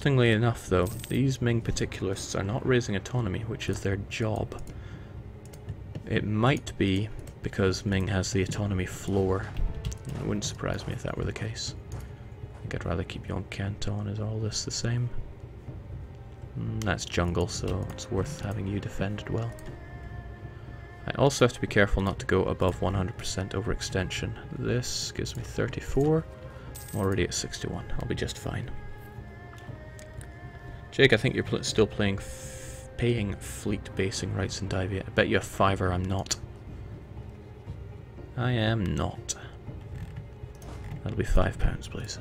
Interestingly enough, though, these Ming particularists are not raising autonomy, which is their job. It might be because Ming has the autonomy floor. It wouldn't surprise me if that were the case. I think I'd rather keep you on Canton. Is all this the same? That's jungle, so it's worth having you defended well. I also have to be careful not to go above 100% overextension. This gives me 34. I'm already at 61. I'll be just fine. Jake, I think you're still paying fleet basing rights in Divia. I bet you a fiver I'm not. I am not. That'll be £5, please.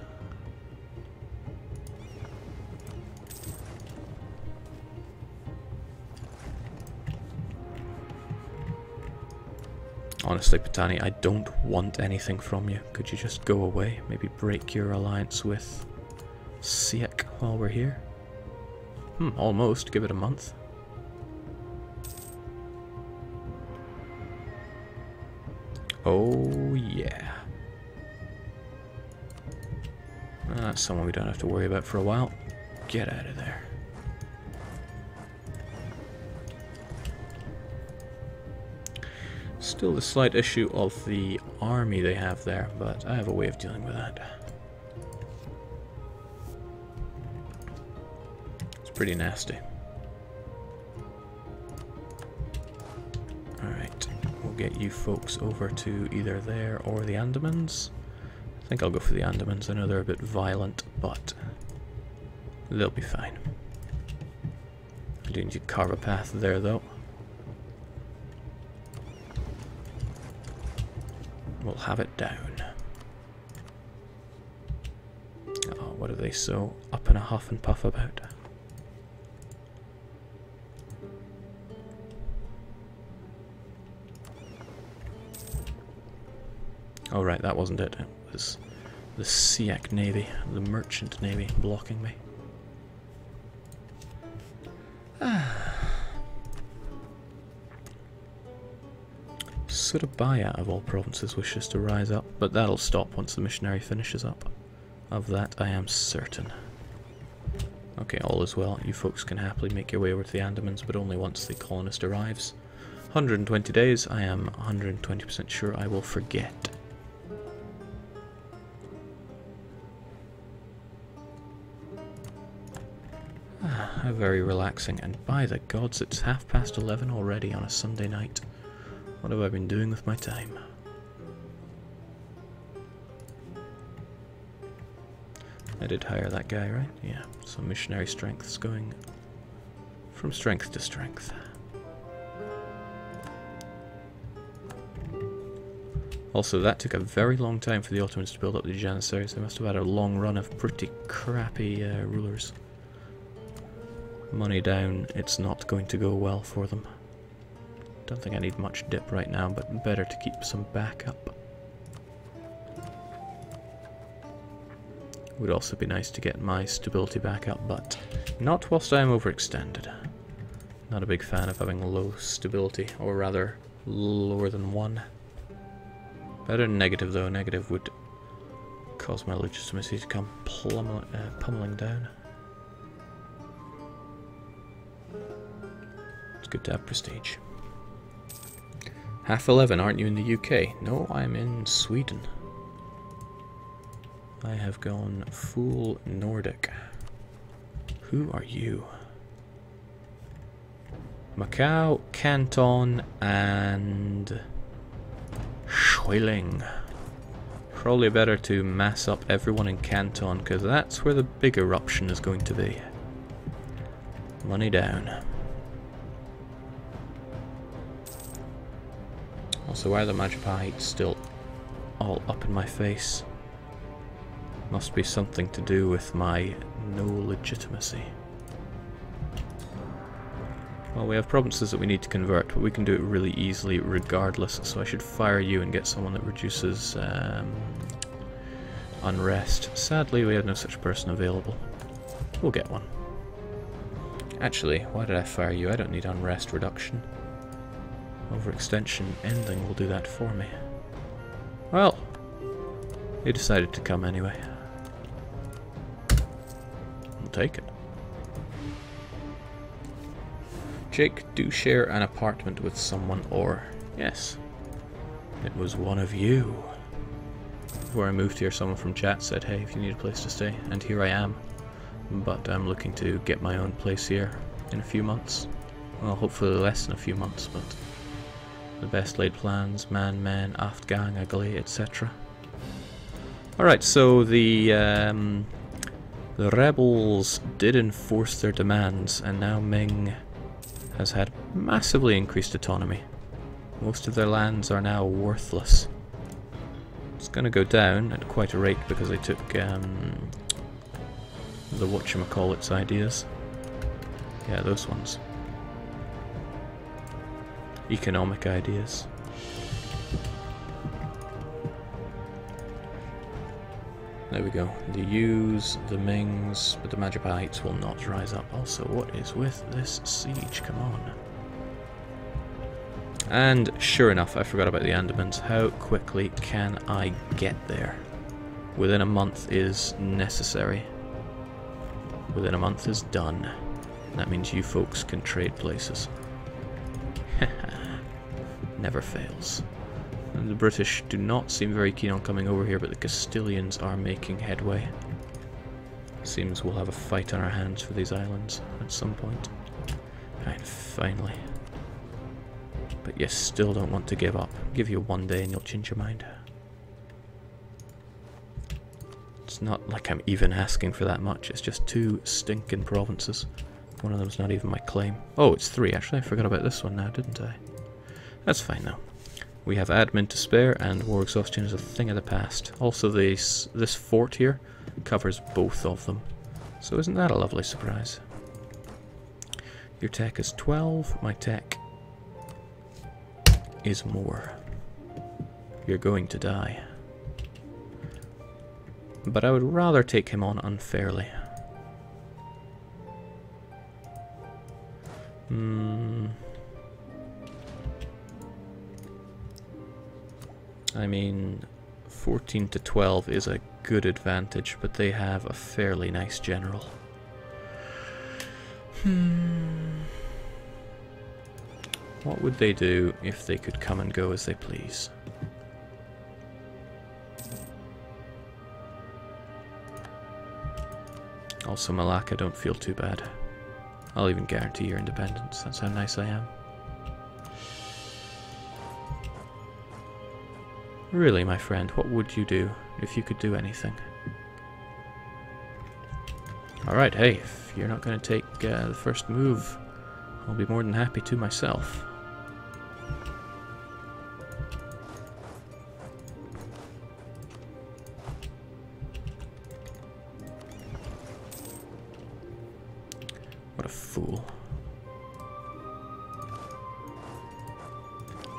Honestly, Patani, I don't want anything from you. Could you just go away? Maybe break your alliance with Siak while we're here? Almost. Give it a month. Oh, yeah. That's someone we don't have to worry about for a while. Get out of there. Still the slight issue of the army they have there, but I have a way of dealing with that. It's pretty nasty. Alright, we'll get you folks over to either there or the Andamans. I think I'll go for the Andamans. I know they're a bit violent, but they'll be fine. I do need to carve a path there, though. We'll have it down. Oh, what are they so up in a huff and puff about? Oh right, that wasn't it. It was the Siak Navy, the Merchant Navy, blocking me. Surabaya, of all provinces, wishes to rise up, but that'll stop once the missionary finishes up. Of that I am certain. Okay, all is well. You folks can happily make your way over to the Andamans, but only once the colonist arrives. 120 days, I am 120% sure I will forget. How very relaxing, and by the gods, it's 11:30 already on a Sunday night. What have I been doing with my time? I did hire that guy, right? Yeah, so missionary strength's going from strength to strength. Also, that took a very long time for the Ottomans to build up the Janissaries. They must have had a long run of pretty crappy rulers. Money down, it's not going to go well for them. Don't think I need much dip right now, but better to keep some backup. Would also be nice to get my stability back up, but not whilst I am overextended. Not a big fan of having low stability, or rather lower than 1. Better than negative though. Negative would cause my legitimacy to come pummeling down. It's good to have prestige. 11:30, aren't you in the UK? No, I'm in Sweden. I have gone full Nordic. Who are you? Macau, Canton, and Schweling. Probably better to mass up everyone in Canton, because that's where the big eruption is going to be. Money down. Also, why are the Majapahit still all up in my face? Must be something to do with my no legitimacy. Well, we have provinces that we need to convert, but we can do it really easily regardless, so I should fire you and get someone that reduces unrest. Sadly, we have no such person available. We'll get one. Actually, why did I fire you? I don't need unrest reduction. Overextension ending will do that for me. Well, he decided to come anyway. I'll take it. Jake, do share an apartment with someone, or... Yes. It was one of you. Before I moved here, someone from chat said, hey, if you need a place to stay, and here I am. But I'm looking to get my own place here in a few months. Well, hopefully less than a few months, but... The best laid plans, man, aft gang, ugly, etc. Alright, so the rebels did enforce their demands, and now Ming has had massively increased autonomy. Most of their lands are now worthless. It's going to go down at quite a rate because they took the whatchamacallit's ideas. Yeah, those ones. Economic ideas. There we go. The Yus, the Mings, but the Majapites will not rise up. Also, what is with this siege? Come on. And sure enough, I forgot about the Andamans. How quickly can I get there? Within a month is necessary. Within a month is done. That means you folks can trade places. Never fails. And the British do not seem very keen on coming over here, but the Castilians are making headway. Seems we'll have a fight on our hands for these islands at some point. Right, finally. But you still don't want to give up. Give you one day and you'll change your mind. It's not like I'm even asking for that much, it's just 2 stinking provinces. One of them's not even my claim. Oh, it's 3 actually, I forgot about this one now, didn't I? That's fine though. We have admin to spare, and war exhaustion is a thing of the past. Also, this fort here covers both of them. So isn't that a lovely surprise? Your tech is 12, my tech is more. You're going to die. But I would rather take him on unfairly. I mean, 14 to 12 is a good advantage, but they have a fairly nice general. What would they do if they could come and go as they please? Also, Malacca, don't feel too bad. I'll even guarantee your independence. That's how nice I am. Really, my friend, what would you do if you could do anything? Alright, hey, if you're not going to take the first move, I'll be more than happy to myself. What a fool.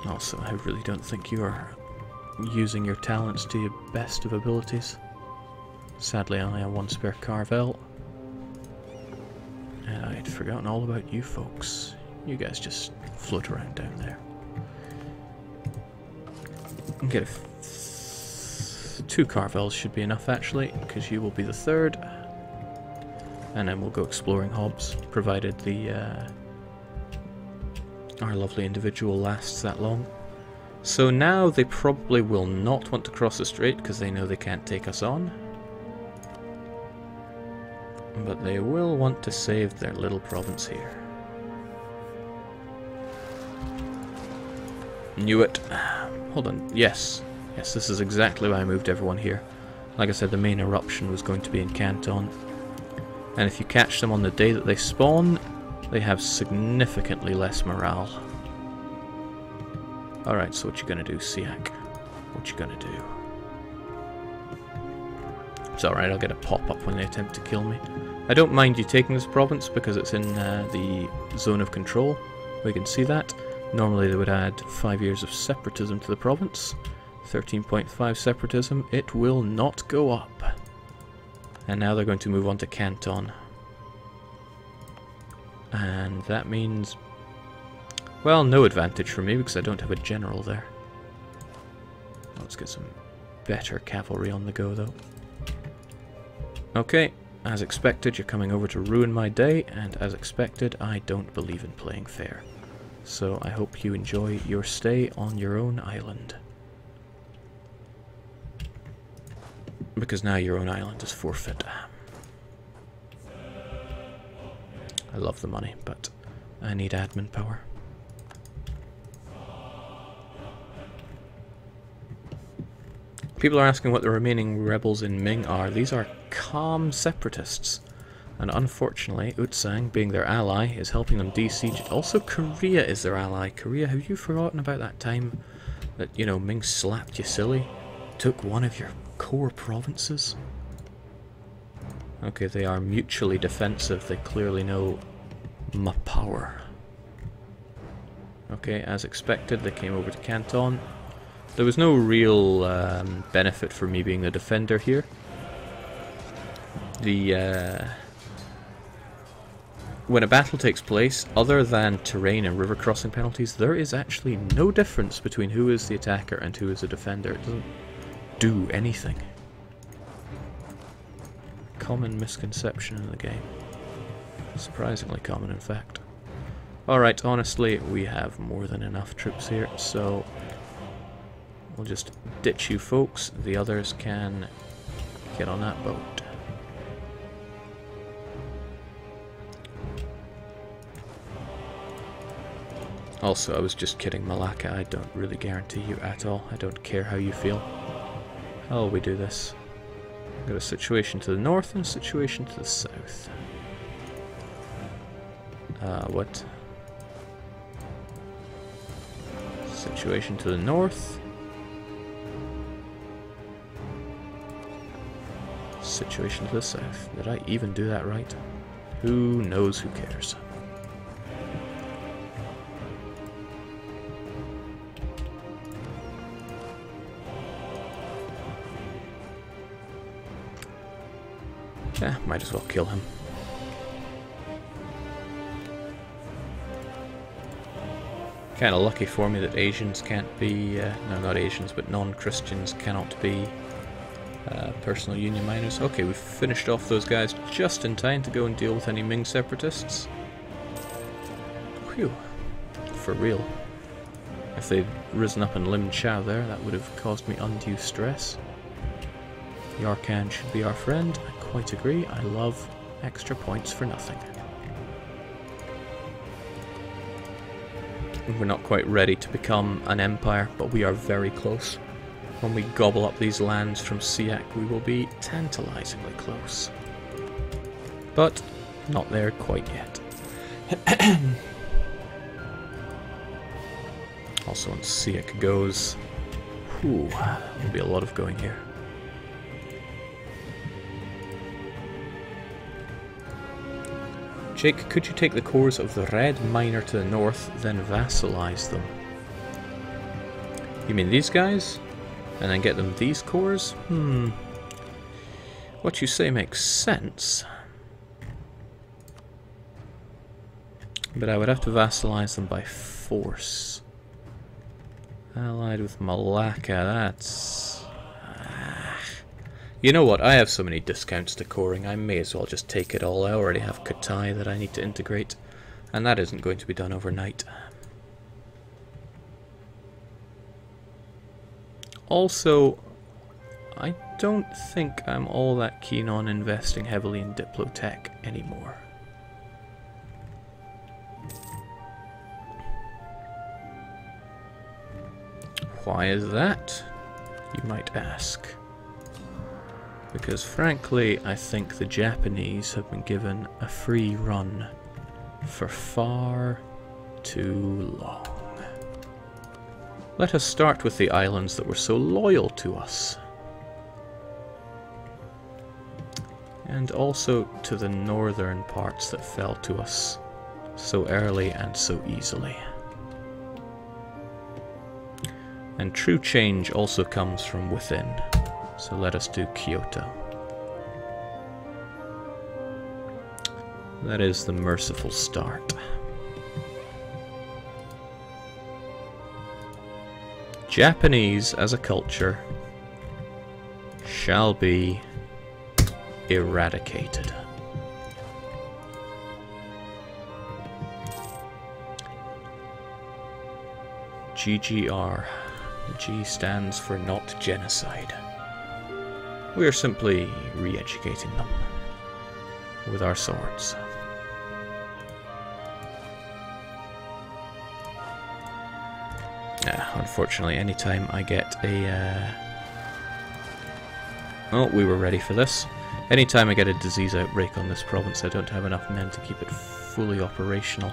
Also, I really don't think you are using your talents to your best of abilities. Sadly, I only have 1 spare Carvel. And I'd forgotten all about you folks. You guys just float around down there. And get 2 Carvels should be enough actually, because you will be the 3rd. And then we'll go exploring Hobbs, provided our lovely individual lasts that long. So now they probably will not want to cross the strait because they know they can't take us on. But they will want to save their little province here. Knew it. Hold on. Yes. Yes, this is exactly why I moved everyone here. Like I said, the main eruption was going to be in Canton. And if you catch them on the day that they spawn, they have significantly less morale. Alright, so what you gonna do, Siak? What you gonna do? It's alright, I'll get a pop-up when they attempt to kill me. I don't mind you taking this province because it's in the zone of control. We can see that. Normally they would add 5 years of separatism to the province. 13.5 separatism. It will not go up. And now they're going to move on to Canton. And that means... well, no advantage for me because I don't have a general there. Let's get some better cavalry on the go though. Okay, as expected, you're coming over to ruin my day, and as expected, I don't believe in playing fair. So I hope you enjoy your stay on your own island. Because now your own island is forfeit. I love the money, but I need admin power. People are asking what the remaining rebels in Ming are. These are calm separatists. And unfortunately, Utsang, being their ally, is helping them de-siege. Also, Korea is their ally. Korea, have you forgotten about that time that, you know, Ming slapped you silly? Took one of your core provinces? Okay, they are mutually defensive. They clearly know my power. Okay, as expected, they came over to Canton. There was no real benefit for me being the defender here. When a battle takes place, other than terrain and river crossing penalties, there is actually no difference between who is the attacker and who is the defender. It doesn't do anything. Common misconception in the game. Surprisingly common, in fact. Alright, honestly, we have more than enough troops here, so we'll just ditch you folks. The others can get on that boat. Also, I was just kidding, Malacca. I don't really guarantee you at all. I don't care how you feel. How will we do this? We've got a situation to the north and a situation to the south. What? Situation to the north. Situation to the south. Did I even do that right? Who knows, who cares? Yeah, might as well kill him. Kinda lucky for me that Asians can't be, no, not Asians, but non-Christians cannot be personal union miners. Okay, we've finished off those guys just in time to go and deal with any Ming separatists. Whew. For real. If they'd risen up in Lim Chow there, that would have caused me undue stress. Yarkand should be our friend. I quite agree. I love extra points for nothing. We're not quite ready to become an empire, but we are very close. When we gobble up these lands from Siak, we will be tantalizingly close. But not there quite yet. Also, when Siak goes, whew, there'll be a lot of going here. Jake, could you take the cores of the red miner to the north, then vassalize them? You mean these guys? And then get them these cores? What you say makes sense. But I would have to vassalize them by force. Allied with Malacca, that's... You know what, I have so many discounts to coring, I may as well just take it all. I already have Katai that I need to integrate, and that isn't going to be done overnight. Also, I don't think I'm all that keen on investing heavily in Diplotech anymore. Why is that, you might ask? Because frankly, I think the Japanese have been given a free run for far too long. Let us start with the islands that were so loyal to us. And also to the northern parts that fell to us so early and so easily. And true change also comes from within. So let us do Kyoto. That is the merciful start. Japanese as a culture shall be eradicated. GGR. G stands for not genocide. We are simply re-educating them with our swords. Unfortunately, anytime I get a... Oh, we were ready for this. Anytime I get a disease outbreak on this province, I don't have enough men to keep it fully operational.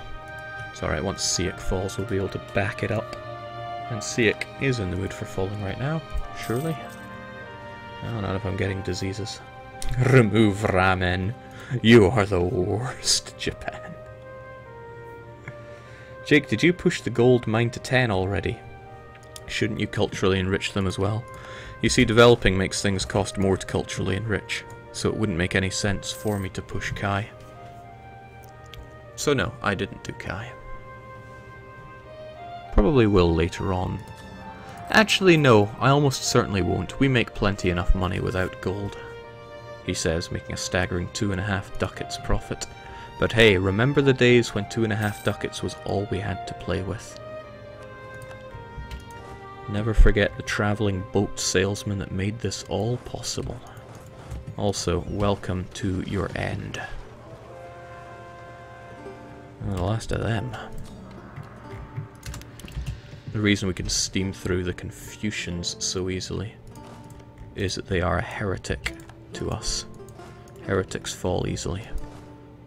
It's alright, once Siak falls, we'll be able to back it up. And Siak is in the mood for falling right now, surely. No, not if I'm getting diseases. Remove ramen. You are the worst, Japan. Jake, did you push the gold mine to 10 already? Shouldn't you culturally enrich them as well? You see, developing makes things cost more to culturally enrich, so it wouldn't make any sense for me to push Kai. So no, I didn't do Kai. Probably will later on. Actually no, I almost certainly won't. We make plenty enough money without gold, he says, making a staggering 2.5 ducats profit. But hey, remember the days when 2.5 ducats was all we had to play with. Never forget the travelling boat salesman that made this all possible. Also, welcome to your end. And the last of them. The reason we can steam through the Confucians so easily is that they are a heretic to us. Heretics fall easily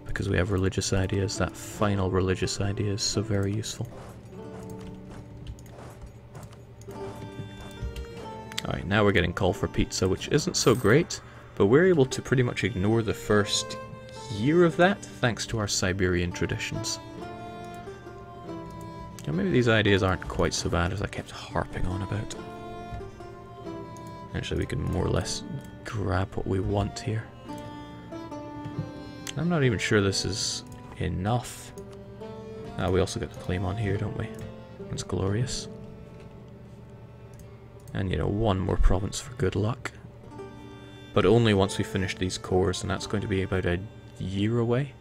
because we have religious ideas. That final religious idea is so very useful. Alright, now we're getting call for pizza, which isn't so great, but we're able to pretty much ignore the first year of that thanks to our Siberian traditions. Yeah, maybe these ideas aren't quite so bad as I kept harping on about. Actually, we can more or less grab what we want here. I'm not even sure this is enough. We also get the claim on here, don't we? That's glorious. And, you know, one more province for good luck. But only once we finish these cores, and that's going to be about a year away.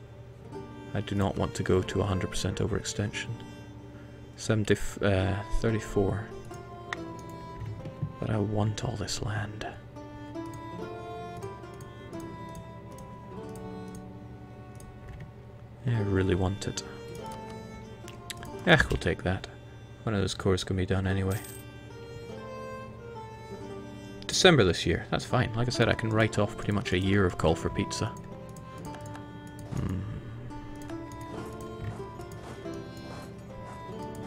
I do not want to go to 100% overextension. 34. But I want all this land. Yeah, I really want it. Yeah, we'll take that. One of those cores can be done anyway. December this year, that's fine. Like I said, I can write off pretty much a year of call for pizza.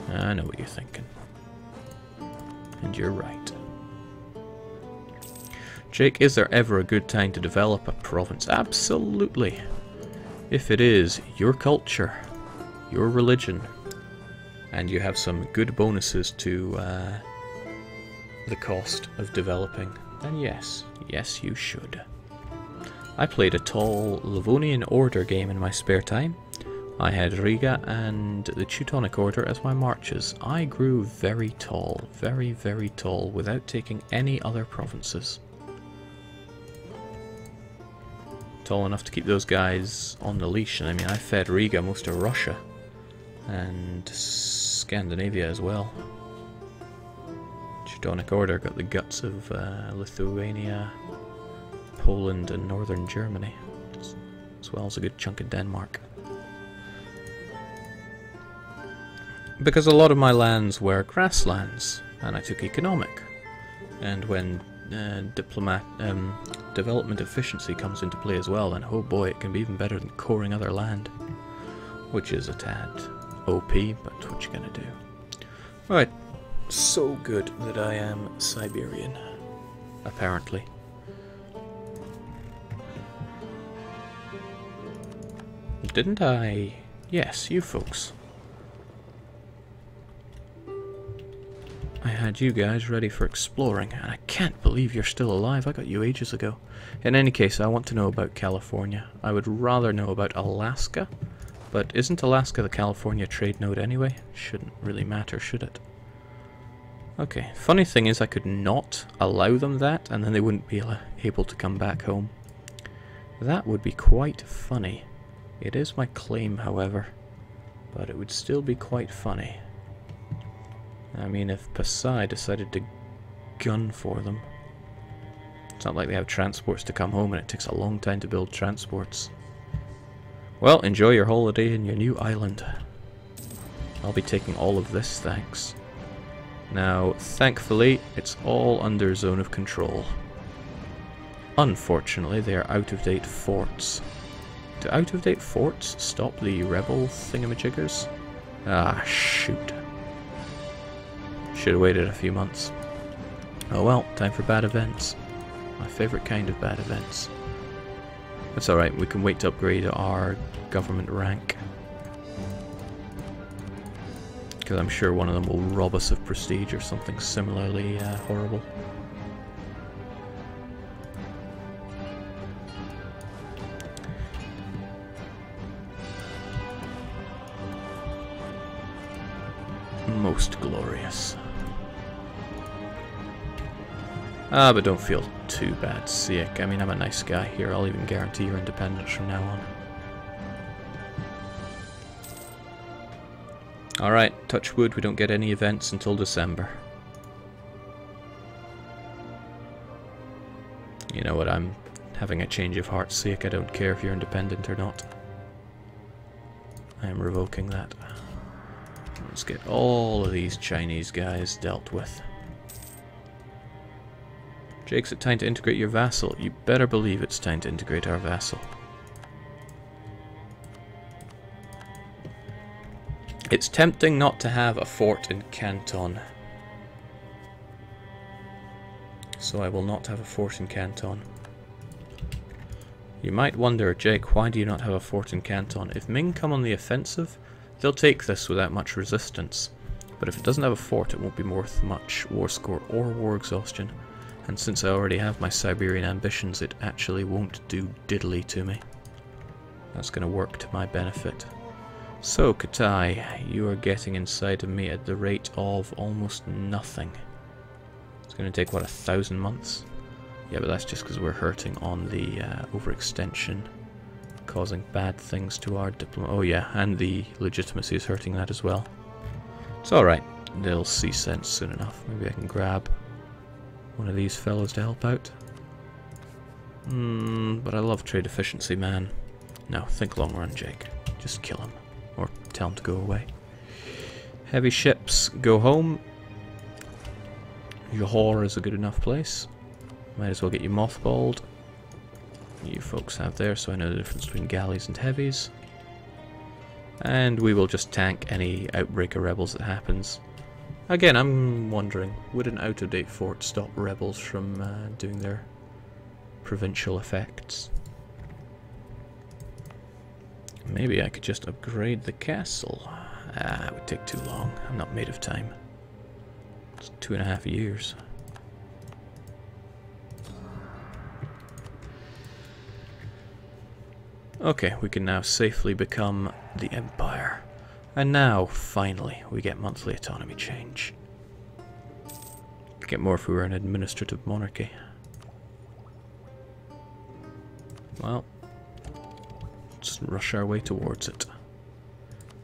I know what you're thinking. And you're right. Jake, is there ever a good time to develop a province? Absolutely. If it is your culture, your religion, and you have some good bonuses to the cost of developing, then yes, you should. I played a tall Livonian Order game in my spare time. I had Riga and the Teutonic Order as my marches. I grew very tall, very, very tall, without taking any other provinces. Tall enough to keep those guys on the leash, and I mean, I fed Riga most of Russia, and Scandinavia as well. Teutonic Order got the guts of Lithuania, Poland and northern Germany, as well as a good chunk of Denmark. Because a lot of my lands were grasslands, and I took economic. And when development efficiency comes into play as well, then oh boy, it can be even better than coring other land. Which is a tad OP, but what you gonna do? Right, so good that I am Siberian, apparently. Didn't I? Yes, you folks. I had you guys ready for exploring, and I can't believe you're still alive. I got you ages ago. In any case, I want to know about California. I would rather know about Alaska, but isn't Alaska the California trade node anyway? Shouldn't really matter, should it? Okay, funny thing is I could not allow them that, and then they wouldn't be able to come back home. That would be quite funny. It is my claim, however, but it would still be quite funny. I mean, if Pasai decided to gun for them... It's not like they have transports to come home, and it takes a long time to build transports. Well, enjoy your holiday in your new island. I'll be taking all of this, thanks. Now, thankfully, it's all under zone of control. Unfortunately, they are out-of-date forts. Do out-of-date forts stop the rebel thingamajiggers? Ah, shoot. Should have waited a few months. Oh well, time for bad events. My favourite kind of bad events. That's alright, we can wait to upgrade our government rank. Because I'm sure one of them will rob us of prestige or something similarly horrible. Most glorious. Ah, but don't feel too bad, Siak. I mean, I'm a nice guy here. I'll even guarantee your independence from now on. Alright, touch wood, we don't get any events until December. You know what, I'm having a change of heart, Siak. I don't care if you're independent or not. I am revoking that. Let's get all of these Chinese guys dealt with. Jake's it time to integrate your vassal. You better believe it's time to integrate our vassal. It's tempting not to have a fort in Canton. So I will not have a fort in Canton. You might wonder, Jake, why do you not have a fort in Canton? If Ming come on the offensive, they'll take this without much resistance. But if it doesn't have a fort, it won't be worth much war score or war exhaustion. And since I already have my Siberian ambitions, it actually won't do diddly to me. That's going to work to my benefit. So, Katai, you are getting inside of me at the rate of almost nothing. It's going to take, what, 1,000 months? Yeah, but that's just because we're hurting on the overextension, causing bad things to our diplomat. Oh yeah, and the legitimacy is hurting that as well. It's alright, they'll see sense soon enough. Maybe I can grab one of these fellows to help out. But I love trade efficiency, man. No, think long run, Jake. Just kill him. Or tell him to go away. Heavy ships, go home. Johor is a good enough place. Might as well get you mothballed. You folks have there, so I know the difference between galleys and heavies. And we will just tank any outbreak of rebels that happens. Again, I'm wondering, would an out-of-date fort stop rebels from doing their provincial effects? Maybe I could just upgrade the castle. Ah, it would take too long. I'm not made of time. It's 2.5 years. Okay, we can now safely become the Empire. And now, finally, we get monthly autonomy change. We'd get more if we were an administrative monarchy. Well, let's rush our way towards it.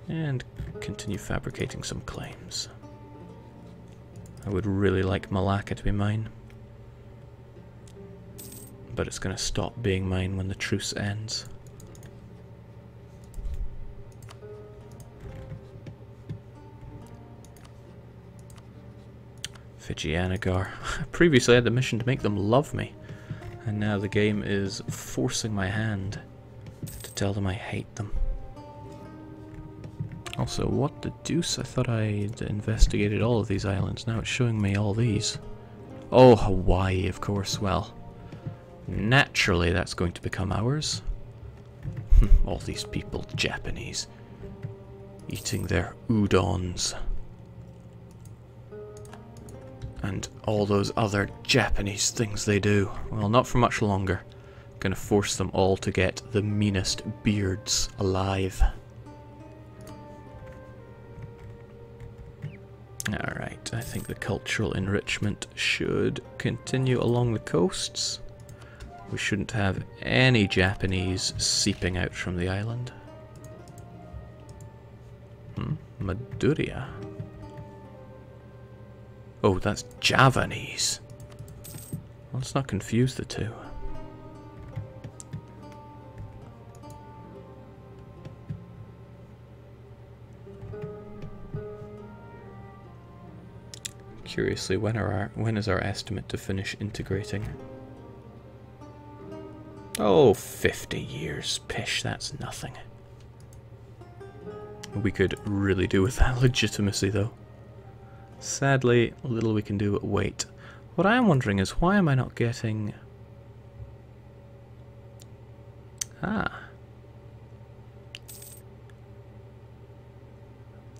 And continue fabricating some claims. I would really like Malacca to be mine. But it's going to stop being mine when the truce ends. Fijianagar. Previously I had the mission to make them love me, and now the game is forcing my hand to tell them I hate them. Also, what the deuce? I thought I'd investigated all of these islands. Now it's showing me all these. Oh, Hawaii, of course. Well, naturally that's going to become ours. All these people, Japanese, eating their udons. And all those other Japanese things they do. Well, not for much longer. Gonna force them all to get the meanest beards alive. Alright, I think the cultural enrichment should continue along the coasts. We shouldn't have any Japanese seeping out from the island. Maduria. Oh, that's Javanese. Let's not confuse the two. Curiously, when is our estimate to finish integrating? Oh, 50 years. Pish, that's nothing. We could really do with that legitimacy, though. Sadly, little we can do but wait. What I am wondering is, why am I not getting...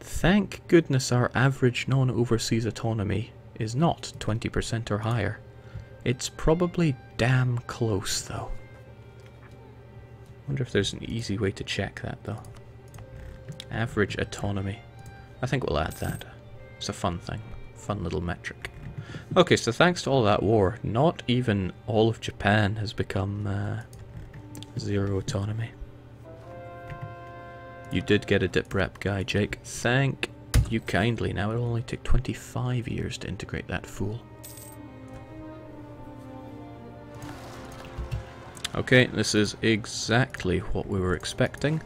Thank goodness our average non-overseas autonomy is not 20% or higher. It's probably damn close, though. Wonder if there's an easy way to check that, though. Average autonomy. I think we'll add that. It's a fun thing. Fun little metric. Okay, so thanks to all that war, not even all of Japan has become zero autonomy. You did get a dip rep guy, Jake. Thank you kindly. Now it'll only take 25 years to integrate that fool. Okay, this is exactly what we were expecting.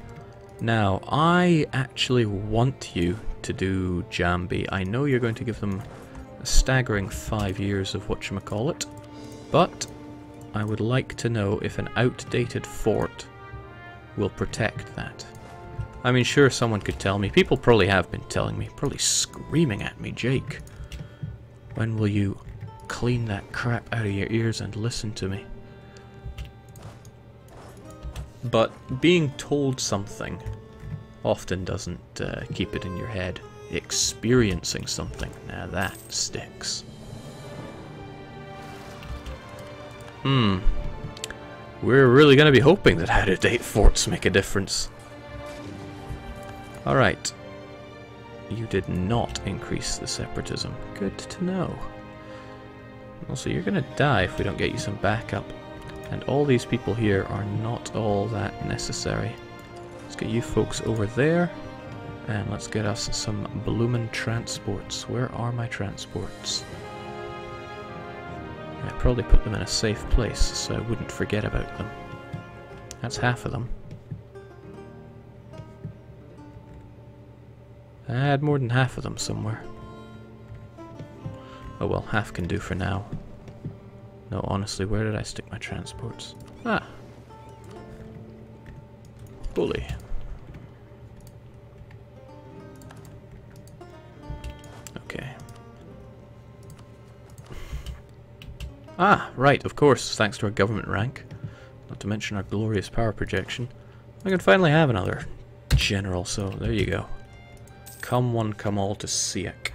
Now, I actually want you to do Jambi. I know you're going to give them a staggering 5 years of whatchamacallit, but I would like to know if an outdated fort will protect that. I mean, sure, someone could tell me. People probably have been telling me, probably screaming at me, Jake. When will you clean that crap out of your ears and listen to me? But being told something often doesn't keep it in your head. Experiencing something, now that sticks. We're really going to be hoping that out-of-date forts make a difference. Alright. You did not increase the separatism. Good to know. Also, you're going to die if we don't get you some backup. And all these people here are not all that necessary. Let's get you folks over there. And let's get us some bloomin' transports. Where are my transports? I probably put them in a safe place so I wouldn't forget about them. That's half of them. I had more than half of them somewhere. Oh well, half can do for now. No, honestly, where did I stick my transports? Ah. Bully. Okay. Ah, right, of course, thanks to our government rank. Not to mention our glorious power projection. I can finally have another general, so there you go. Come one, come all to Siak.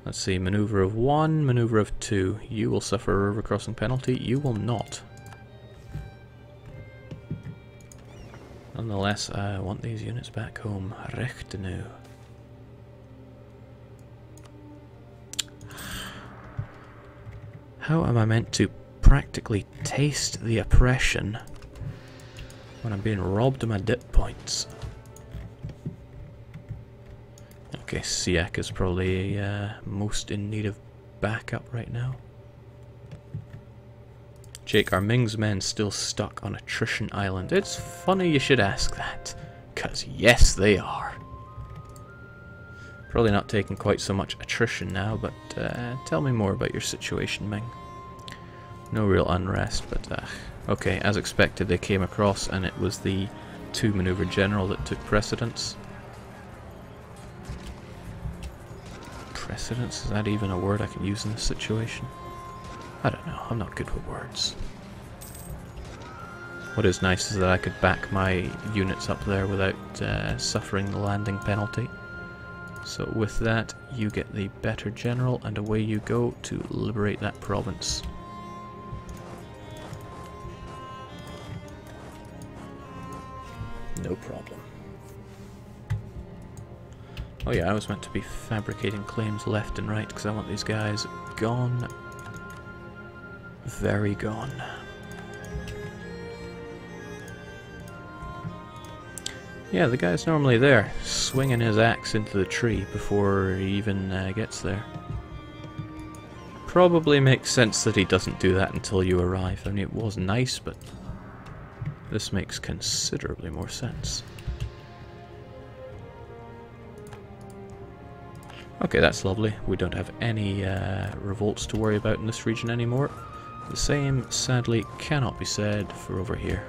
Let's see, maneuver of 1, maneuver of 2. You will suffer a river crossing penalty, you will not. Nonetheless, I want these units back home. Recht nu. How am I meant to practically taste the oppression when I'm being robbed of my dip points? Okay, Siak is probably most in need of backup right now. Jake, are Ming's men still stuck on Attrition Island? It's funny you should ask that, 'cause yes they are. Probably not taking quite so much attrition now, but tell me more about your situation, Ming. No real unrest, but okay, as expected they came across and it was the 2 maneuver general that took precedence. Precedence? Is that even a word I can use in this situation? I don't know, I'm not good with words. What is nice is that I could back my units up there without suffering the landing penalty. So with that, you get the better general, and away you go to liberate that province. No problem. Oh yeah, I was meant to be fabricating claims left and right because I want these guys gone. Very gone. Yeah, the guy's normally there, swinging his axe into the tree before he even gets there. Probably makes sense that he doesn't do that until you arrive. I mean, it was nice, but this makes considerably more sense. Okay, that's lovely. We don't have any revolts to worry about in this region anymore. The same, sadly, cannot be said for over here.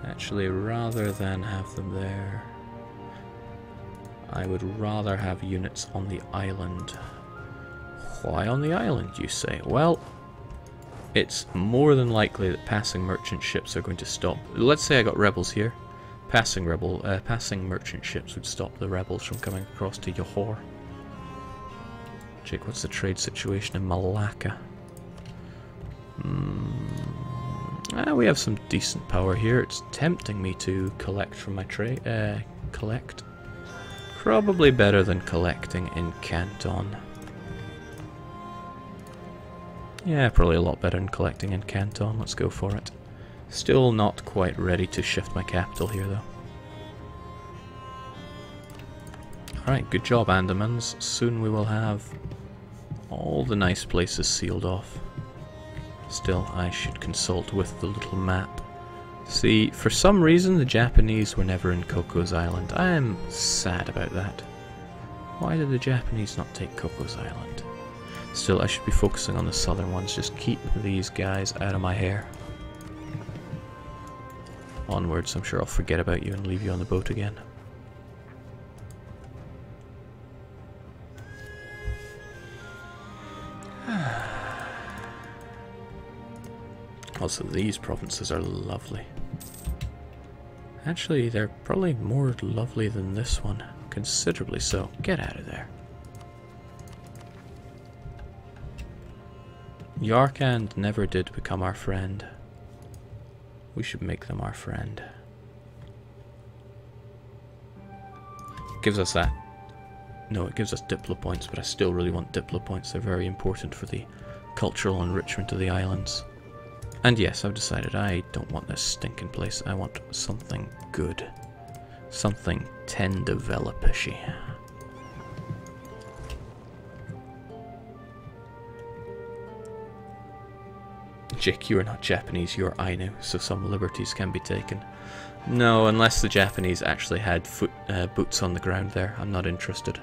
Actually, rather than have them there, I would rather have units on the island. Why on the island, you say? Well, it's more than likely that passing merchant ships are going to stop. Let's say I got rebels here. Passing merchant ships would stop the rebels from coming across to Johor. Jake, what's the trade situation in Malacca? We have some decent power here. It's tempting me to collect from my trade. Collect. Probably better than collecting in Canton. Yeah, probably a lot better than collecting in Canton. Let's go for it. Still not quite ready to shift my capital here, though. Alright, good job, Andamans. Soon we will have all the nice places sealed off. Still, I should consult with the little map. See, for some reason the Japanese were never in Coco's Island. I am sad about that. Why did the Japanese not take Coco's Island? Still, I should be focusing on the southern ones. Just keep these guys out of my hair. Onwards, I'm sure I'll forget about you and leave you on the boat again. Also, these provinces are lovely. Actually, they're probably more lovely than this one. Considerably so. Get out of there. Yarkand never did become our friend. We should make them our friend. Gives us that. No, it gives us Diplo points, but I still really want Diplo points. They're very important for the cultural enrichment of the islands. And yes, I've decided I don't want this stinking place. I want something good. Something 10 develop-ishy. Jake, you are not Japanese, you're Ainu, so some liberties can be taken. No, unless the Japanese actually had boots on the ground there, I'm not interested.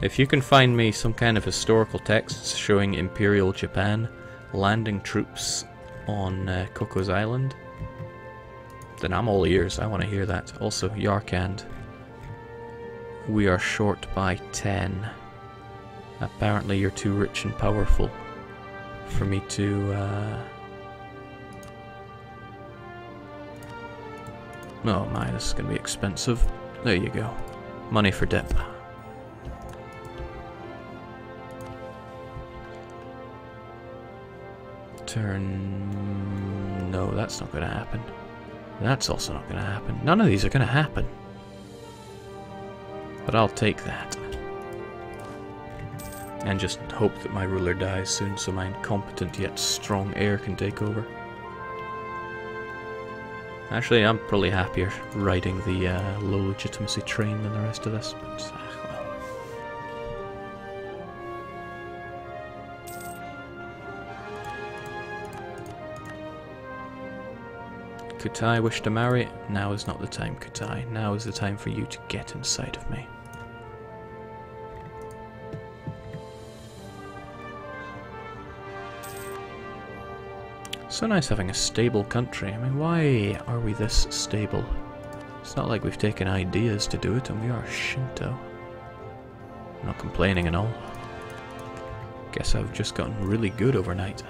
If you can find me some kind of historical texts showing Imperial Japan landing troops on Coco's Island, then I'm all ears. I want to hear that. Also, Yarkand. We are short by 10. Apparently you're too rich and powerful for me to... Oh my, this is going to be expensive. There you go. Money for dip. Turn... No, that's not going to happen. That's also not going to happen. None of these are going to happen. But I'll take that. And just hope that my ruler dies soon so my incompetent yet strong heir can take over. Actually, I'm probably happier riding the low legitimacy train than the rest of this, but well. Kutai wish to marry? Now is not the time, Kutai. Now is the time for you to get inside of me. So nice having a stable country. I mean, why are we this stable? It's not like we've taken ideas to do it, and we are Shinto. I'm not complaining at all. Guess I've just gotten really good overnight.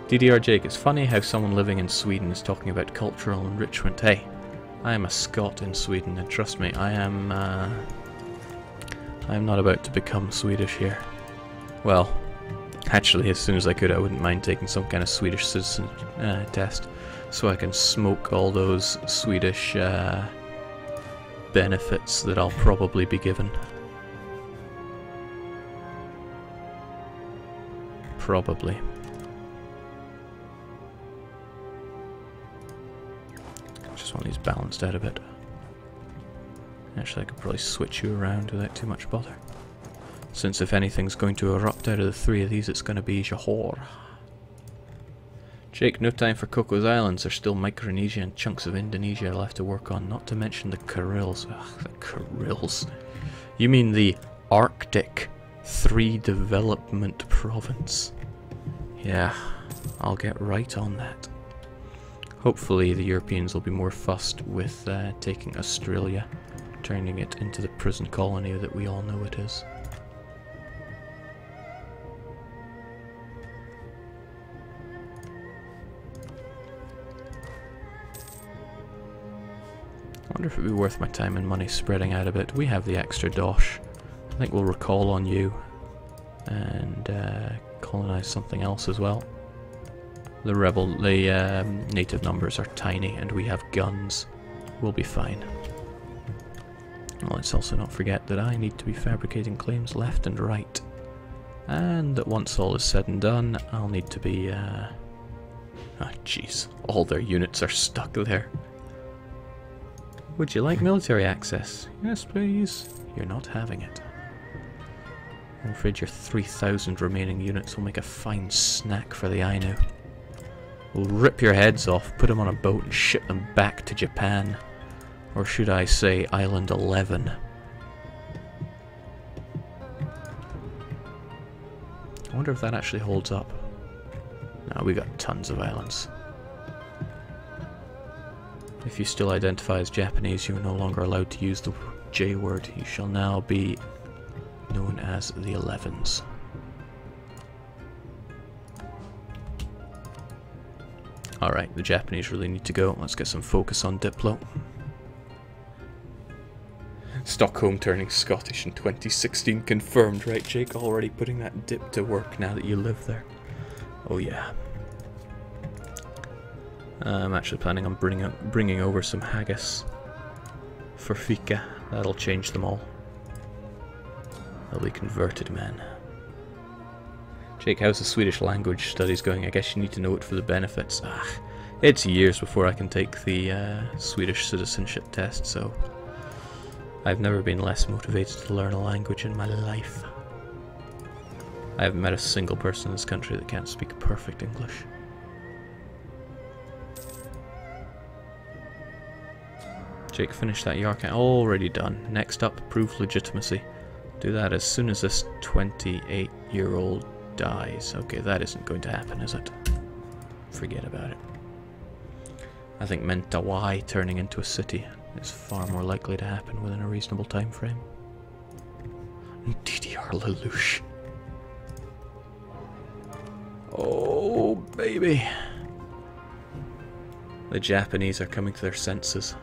DDR Jake, it's funny how someone living in Sweden is talking about cultural enrichment. Hey, I am a Scot in Sweden, and trust me, I'm not about to become Swedish here. Well, actually, as soon as I could, I wouldn't mind taking some kind of Swedish citizen test, so I can smoke all those Swedish benefits that I'll probably be given. Just want these balanced out a bit. Actually, I could probably switch you around without too much bother. Since if anything's going to erupt out of the three of these, it's going to be Johor. Jake, no time for Coco's Islands. There's still Micronesia and chunks of Indonesia I'll have to work on, not to mention the Kurils. Ugh, the Kurils. You mean the Arctic 3 Development Province? Yeah, I'll get right on that. Hopefully the Europeans will be more fussed with taking Australia, turning it into the prison colony that we all know it is. I wonder if it would be worth my time and money spreading out a bit. We have the extra dosh. I think we'll recall on you and colonize something else as well. The native numbers are tiny and we have guns. We'll be fine. Well, let's also not forget that I need to be fabricating claims left and right. And that once all is said and done, I'll need to be... Ah, jeez. All their units are stuck there. Would you like military access? Yes, please. You're not having it. I'm afraid your 3,000 remaining units will make a fine snack for the Ainu. We'll rip your heads off, put them on a boat and ship them back to Japan. Or should I say Island 11. I wonder if that actually holds up. No, we got tons of islands. If you still identify as Japanese, you are no longer allowed to use the J word. You shall now be known as the 11s. Alright, the Japanese really need to go. Let's get some focus on Diplo. Stockholm turning Scottish in 2016 confirmed, right, Jake? Already putting that dip to work now that you live there. Oh yeah. I'm actually planning on bringing over some haggis for fika. That'll change them all. They'll be converted men. Jake, how's the Swedish language studies going? I guess you need to know it for the benefits. Ah, it's years before I can take the Swedish citizenship test, so I've never been less motivated to learn a language in my life. I haven't met a single person in this country that can't speak perfect English. Jake, finish that Yark. Already done. Next up, prove legitimacy. Do that as soon as this 28-year-old dies. Okay, that isn't going to happen, is it? Forget about it. I think Mentawai turning into a city is far more likely to happen within a reasonable time frame. DDR Lelouch. Oh, baby. The Japanese are coming to their senses.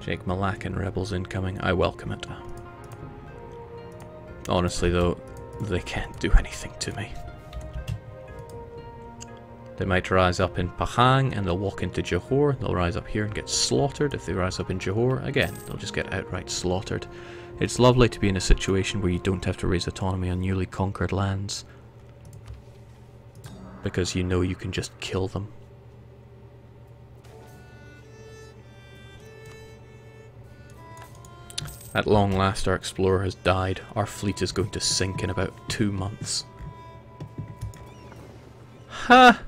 Jake, Malaccan rebels incoming. I welcome it. Honestly though, they can't do anything to me. They might rise up in Pahang and they'll walk into Johor. They'll rise up here and get slaughtered. If they rise up in Johor, again, they'll just get outright slaughtered. It's lovely to be in a situation where you don't have to raise autonomy on newly conquered lands, because you know you can just kill them. At long last, our explorer has died. Our fleet is going to sink in about 2 months. Ha!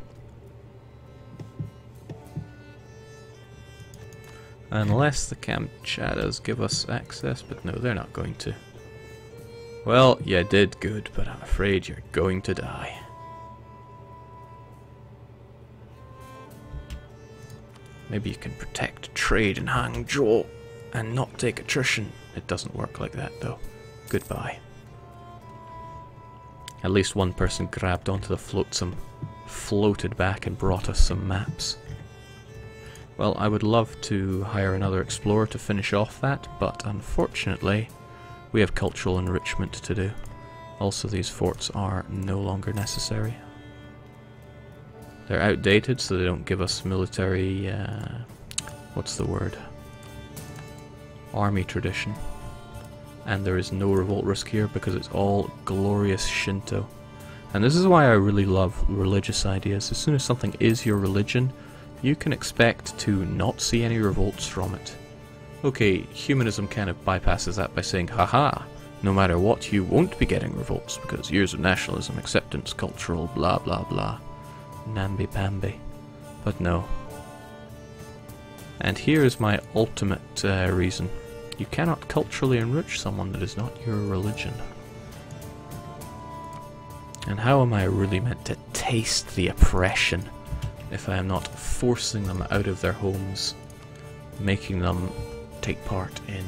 Unless the Kamchatas give us access, but no, they're not going to. Well, you did good, but I'm afraid you're going to die. Maybe you can protect trade in Hangzhou and not take attrition. It doesn't work like that, though. Goodbye. At least one person grabbed onto the flotsam, floated back and brought us some maps. Well, I would love to hire another explorer to finish off that, but unfortunately, we have cultural enrichment to do. Also, these forts are no longer necessary. They're outdated, so they don't give us military... what's the word? Army tradition. and there is no revolt risk here because it's all glorious Shinto. And this is why I really love religious ideas. As soon as something is your religion, you can expect to not see any revolts from it. Okay, humanism kind of bypasses that by saying, haha, no matter what, you won't be getting revolts because years of nationalism, acceptance, cultural, blah blah blah. Namby-pamby. But no. And here is my ultimate reason. You cannot culturally enrich someone that is not your religion. And how am I really meant to taste the oppression if I am not forcing them out of their homes, making them take part in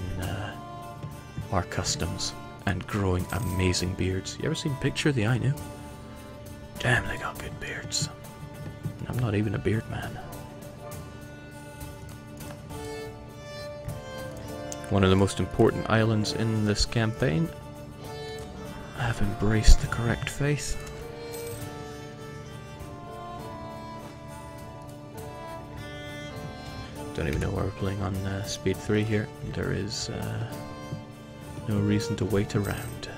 our customs, and growing amazing beards? You ever seen a picture of the Ainu? Damn, they got good beards. I'm not even a beard man. One of the most important islands in this campaign. I have embraced the correct faith. Don't even know why we're playing on speed 3 here. There is no reason to wait around.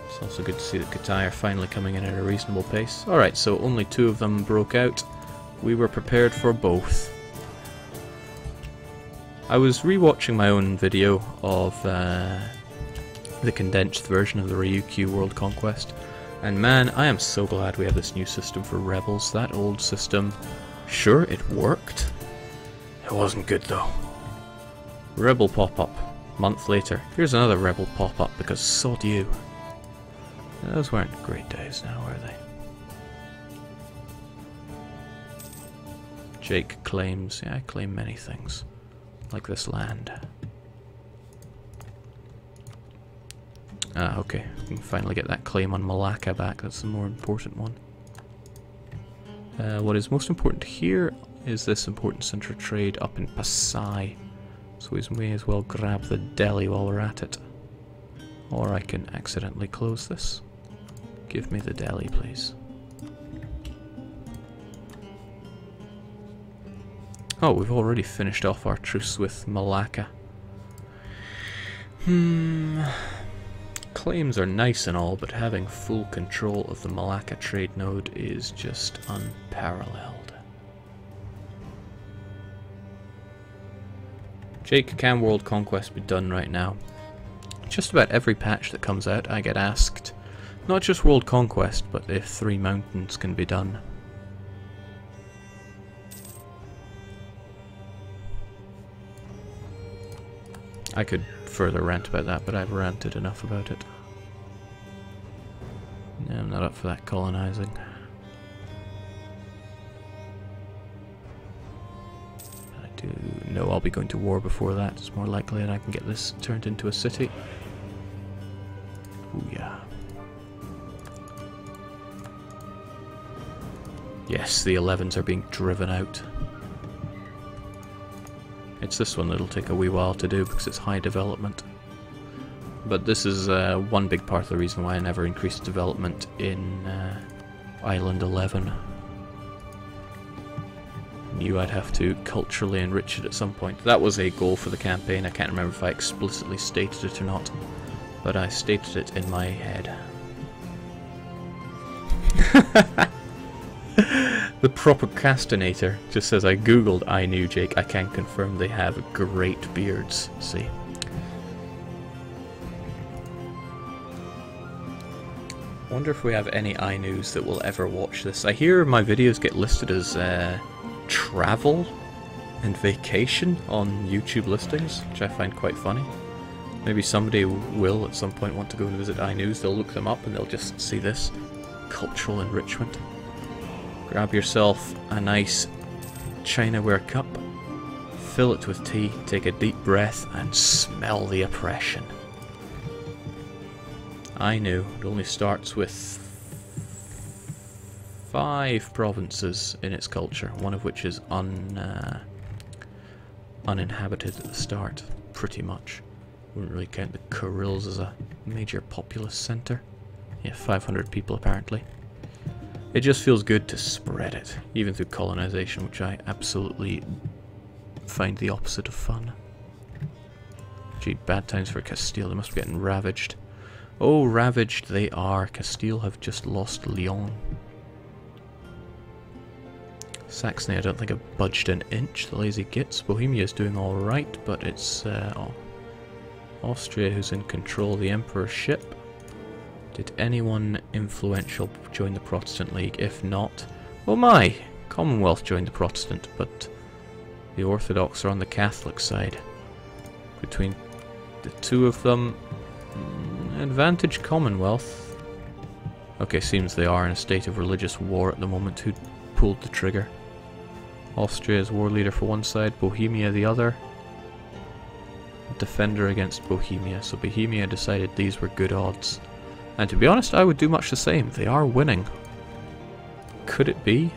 It's also good to see that Katai are finally coming in at a reasonable pace. Alright, so only 2 of them broke out. We were prepared for both. I was rewatching my own video of the condensed version of the Ryukyu World Conquest, and man, I am so glad we have this new system for rebels. That old system, sure, it worked. It wasn't good though. Rebel pop-up. Month later, here's another rebel pop-up because sod you. Those weren't great days now, were they? Jake claims, yeah, I claim many things. Like this land. Ah, okay. We can finally get that claim on Malacca back. That's the more important one. What is most important here is this important center of trade up in Pasai. So we may as well grab the deli while we're at it. Or I can accidentally close this. Give me the deli, please. Oh, we've already finished off our truce with Malacca. Claims are nice and all, but having full control of the Malacca trade node is just unparalleled. Jake, can World Conquest be done right now? Just about every patch that comes out I get asked, not just World Conquest, but if 3 mountains can be done. I could further rant about that, but I've ranted enough about it. No, I'm not up for that colonizing. I do know I'll be going to war before that. It's more likely that I can get this turned into a city. Ooh, yeah. Yes, the 11s are being driven out. It's this one that'll take a wee while to do because it's high development. But this is one big part of the reason why I never increased development in Island 11. Knew I'd have to culturally enrich it at some point. That was a goal for the campaign. I can't remember if I explicitly stated it or not, but I stated it in my head. The procrastinator just says, I googled Ainu, Jake. I can confirm they have great beards. See? Wonder if we have any Ainus that will ever watch this. I hear my videos get listed as travel and vacation on YouTube listings, which I find quite funny. Maybe somebody will at some point want to go and visit Ainus. They'll look them up and they'll just see this cultural enrichment. Grab yourself a nice Chinaware cup, fill it with tea, take a deep breath, and smell the oppression. Ainu, it only starts with 5 provinces in its culture, one of which is uninhabited at the start, pretty much. Wouldn't really count the Kurils as a major populous centre. Yeah, 500 people apparently. It just feels good to spread it, even through colonization, which I absolutely find the opposite of fun. Gee, bad times for Castile. They must be getting ravaged. Oh, ravaged they are. Castile have just lost Lyon. Saxony, I don't think have budged an inch. The lazy gits. Bohemia is doing alright, but it's Austria who's in control of the Emperorship. Did anyone influential join the Protestant League? If not, oh my! Commonwealth joined the Protestant, but the Orthodox are on the Catholic side. Between the two of them, advantage Commonwealth. Okay, seems they are in a state of religious war at the moment. Who pulled the trigger? Austria is war leader for one side, Bohemia the other. Defender against Bohemia. So Bohemia decided these were good odds. And to be honest, I would do much the same. They are winning. Could it be?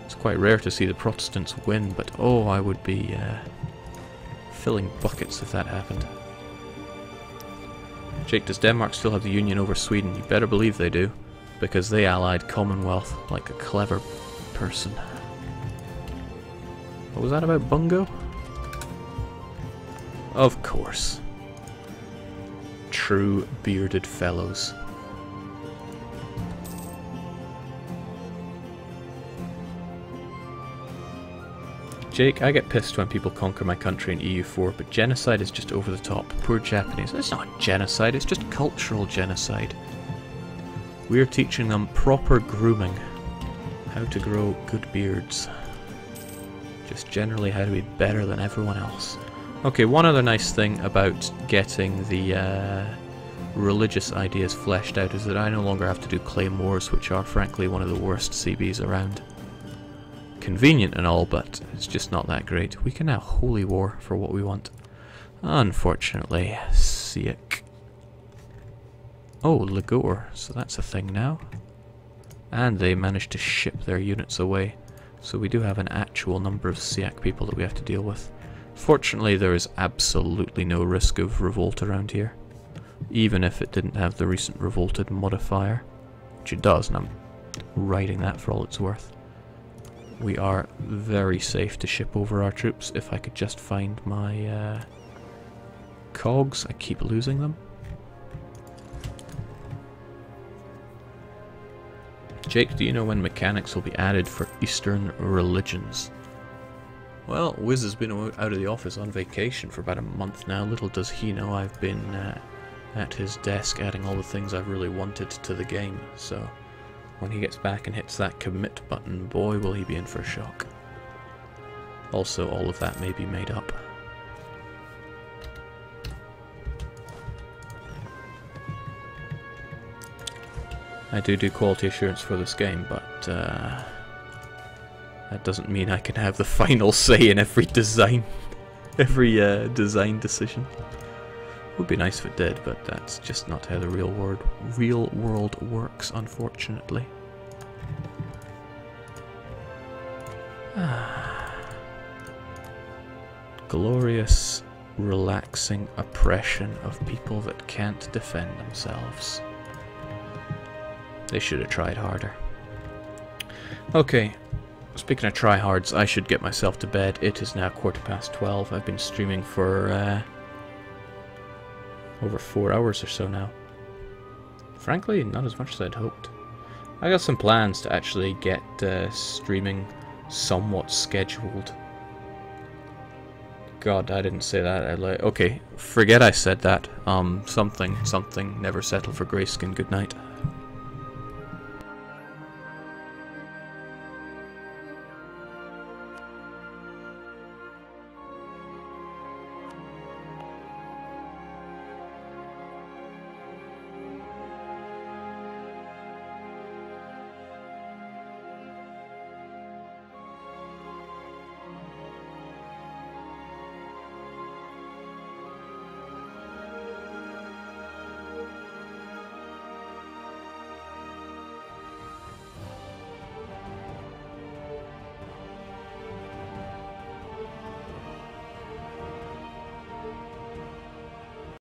It's quite rare to see the Protestants win, but oh, I would be filling buckets if that happened. Jake, does Denmark still have the union over Sweden? You better believe they do, because they allied Commonwealth like a clever person. What was that about Bungo? Of course. True bearded fellows. Jake, I get pissed when people conquer my country in EU4, but genocide is just over the top. Poor Japanese. It's not genocide, it's just cultural genocide. We're teaching them proper grooming. How to grow good beards. Just generally how to be better than everyone else. Okay, one other nice thing about getting the religious ideas fleshed out is that I no longer have to do claim wars, which are frankly one of the worst CBs around. Convenient and all, but it's just not that great. We can now holy war for what we want. Unfortunately, Siak. Oh, Ligor, so that's a thing now. And they managed to ship their units away. So we do have an actual number of Siak people that we have to deal with. Fortunately, there is absolutely no risk of revolt around here. Even if it didn't have the recent revolted modifier. Which it does, and I'm writing that for all it's worth. We are very safe to ship over our troops. If I could just find my cogs. I keep losing them. Jake, do you know when mechanics will be added for Eastern religions? Well, Wiz has been out of the office on vacation for about a month now. Little does he know I've been at his desk adding all the things I've really wanted to the game. So when he gets back and hits that commit button, boy will he be in for a shock. Also, all of that may be made up. I do quality assurance for this game, but that doesn't mean I can have the final say in every design, design decision. Would be nice if it did, but that's just not how the real world works, unfortunately. Glorious, relaxing oppression of people that can't defend themselves. They should have tried harder. Okay, speaking of tryhards, I should get myself to bed. It is now 12:15. I've been streaming for over 4 hours or so now. Frankly, not as much as I'd hoped. I got some plans to actually get streaming somewhat scheduled. God, I didn't say that. Okay, forget I said that. Something, never settle for Grayskin. Good night.